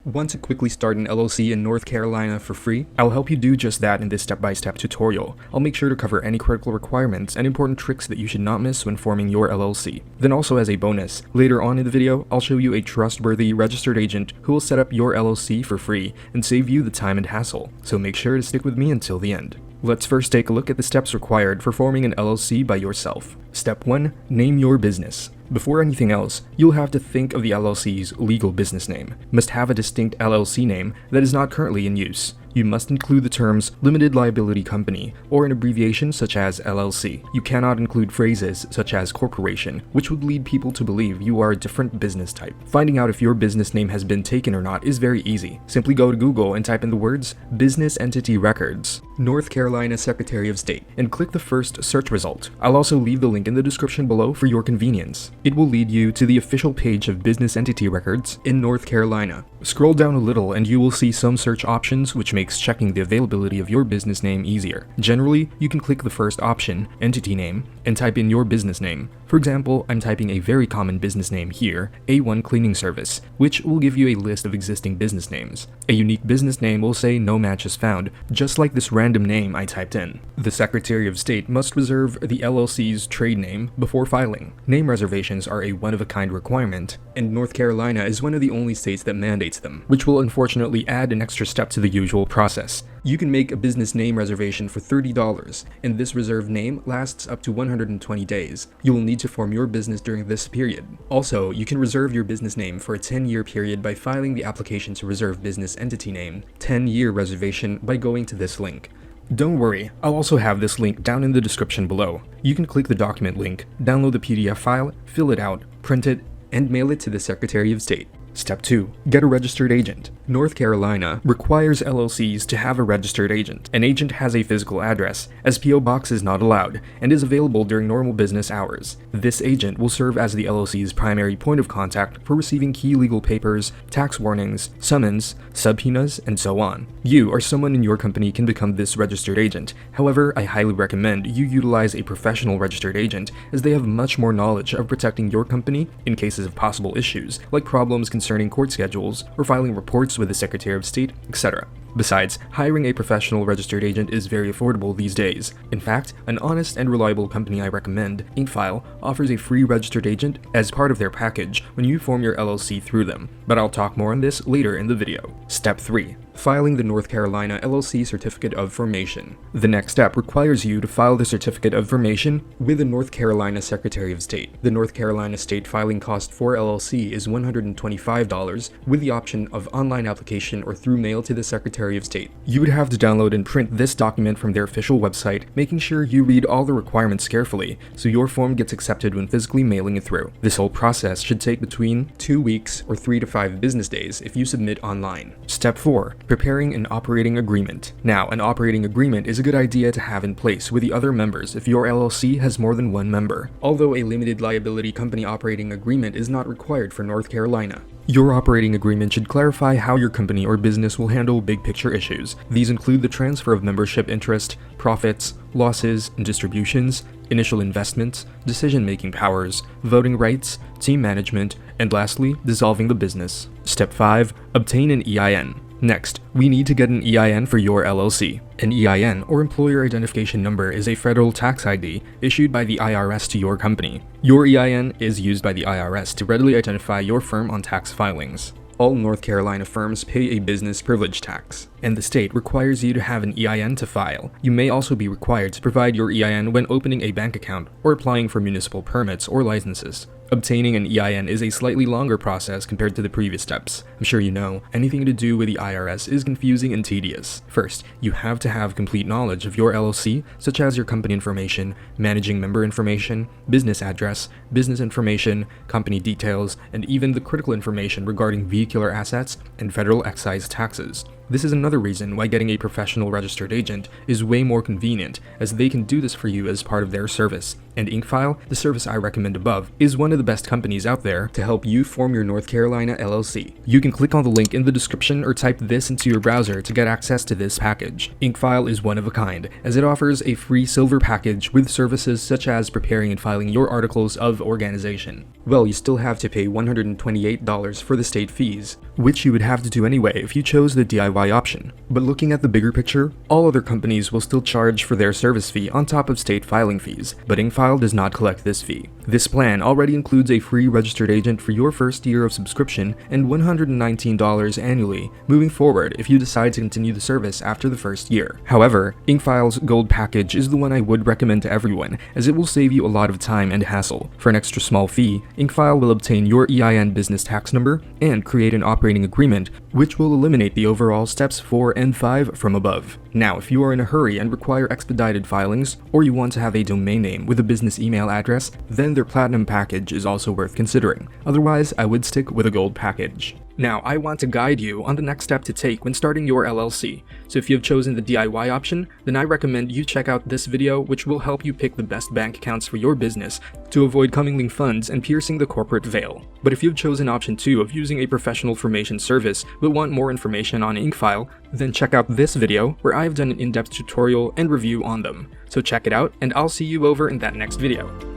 Want to quickly start an LLC in North Carolina for free? I'll help you do just that in this step-by-step tutorial. I'll make sure to cover any critical requirements and important tricks that you should not miss when forming your LLC. Then also as a bonus, later on in the video, I'll show you a trustworthy registered agent who will set up your LLC for free and save you the time and hassle. So make sure to stick with me until the end. Let's first take a look at the steps required for forming an LLC by yourself. Step 1. Name your business. Before anything else, you'll have to think of the LLC's legal business name. Must have a distinct LLC name that is not currently in use. You must include the terms limited liability company or an abbreviation such as LLC. You cannot include phrases such as corporation, which would lead people to believe you are a different business type. Finding out if your business name has been taken or not is very easy. Simply go to Google and type in the words Business Entity Records, North Carolina Secretary of State, and click the first search result. I'll also leave the link in the description below for your convenience. It will lead you to the official page of Business Entity Records in North Carolina. Scroll down a little and you will see some search options which makes checking the availability of your business name easier. Generally, you can click the first option, Entity Name, and type in your business name. For example, I'm typing a very common business name here, A1 Cleaning Service, which will give you a list of existing business names. A unique business name will say no match is found, just like this random name I typed in. The Secretary of State must reserve the LLC's trade name before filing. Name reservations are a one-of-a-kind requirement, and North Carolina is one of the only states that mandates them, which will unfortunately add an extra step to the usual process. You can make a business name reservation for $30, and this reserved name lasts up to 120 days. You will need to form your business during this period. Also, you can reserve your business name for a 10-year period by filing the application to reserve business entity name, 10-year reservation, by going to this link. Don't worry, I'll also have this link down in the description below. You can click the document link, download the PDF file, fill it out, print it, and mail it to the Secretary of State. Step 2. Get a registered agent. North Carolina requires LLCs to have a registered agent. An agent has a physical address, as PO Box is not allowed, and is available during normal business hours. This agent will serve as the LLC's primary point of contact for receiving key legal papers, tax warnings, summons, subpoenas, and so on. You or someone in your company can become this registered agent. However, I highly recommend you utilize a professional registered agent, as they have much more knowledge of protecting your company in cases of possible issues, like problems concerning court schedules or filing reports with the Secretary of State, etc. Besides, hiring a professional registered agent is very affordable these days. In fact, an honest and reliable company I recommend, Inkfile, offers a free registered agent as part of their package when you form your LLC through them, but I'll talk more on this later in the video. Step 3. Filing the North Carolina LLC Certificate of Formation. The next step requires you to file the Certificate of Formation with the North Carolina Secretary of State. The North Carolina state filing cost for LLC is $125 with the option of online application or through mail to the Secretary of State. You would have to download and print this document from their official website, making sure you read all the requirements carefully so your form gets accepted when physically mailing it through. This whole process should take between 2 weeks or 3 to 5 business days if you submit online. Step 4. Preparing an operating agreement. Now, an operating agreement is a good idea to have in place with the other members if your LLC has more than one member, although a limited liability company operating agreement is not required for North Carolina. Your operating agreement should clarify how your company or business will handle big picture issues. These include the transfer of membership interest, profits, losses and distributions, initial investments, decision-making powers, voting rights, team management, and lastly, dissolving the business. Step 5. Obtain an EIN. Next, we need to get an EIN for your LLC. An EIN, or Employer Identification Number, is a federal tax ID issued by the IRS to your company. Your EIN is used by the IRS to readily identify your firm on tax filings. All North Carolina firms pay a business privilege tax, and the state requires you to have an EIN to file. You may also be required to provide your EIN when opening a bank account or applying for municipal permits or licenses. Obtaining an EIN is a slightly longer process compared to the previous steps. I'm sure you know, anything to do with the IRS is confusing and tedious. First, you have to have complete knowledge of your LLC, such as your company information, managing member information, business address, business information, company details, and even the critical information regarding vehicular assets and federal excise taxes. This is another reason why getting a professional registered agent is way more convenient, as they can do this for you as part of their service. And Inkfile, the service I recommend above, is one of the best companies out there to help you form your North Carolina LLC. You can click on the link in the description or type this into your browser to get access to this package. Inkfile is one of a kind, as it offers a free silver package with services such as preparing and filing your articles of organization. Well, you still have to pay $128 for the state fees, which you would have to do anyway if you chose the DIY option. But looking at the bigger picture, all other companies will still charge for their service fee on top of state filing fees, but Inkfile does not collect this fee. This plan already includes a free registered agent for your first year of subscription and $119 annually moving forward if you decide to continue the service after the first year. However, Inkfile's Gold package is the one I would recommend to everyone, as it will save you a lot of time and hassle. For an extra small fee, Inkfile will obtain your EIN business tax number and create an operating agreement, which will eliminate the overall steps 4 and 5 from above. Now, if you are in a hurry and require expedited filings, or you want to have a domain name with a business email address, then their Platinum package is also worth considering. Otherwise, I would stick with a Gold package. Now, I want to guide you on the next step to take when starting your LLC. So if you have chosen the DIY option, then I recommend you check out this video, which will help you pick the best bank accounts for your business to avoid commingling funds and piercing the corporate veil. But if you've chosen option 2 of using a professional formation service but want more information on Inkfile, then check out this video where I've done an in-depth tutorial and review on them. So check it out, and I'll see you over in that next video.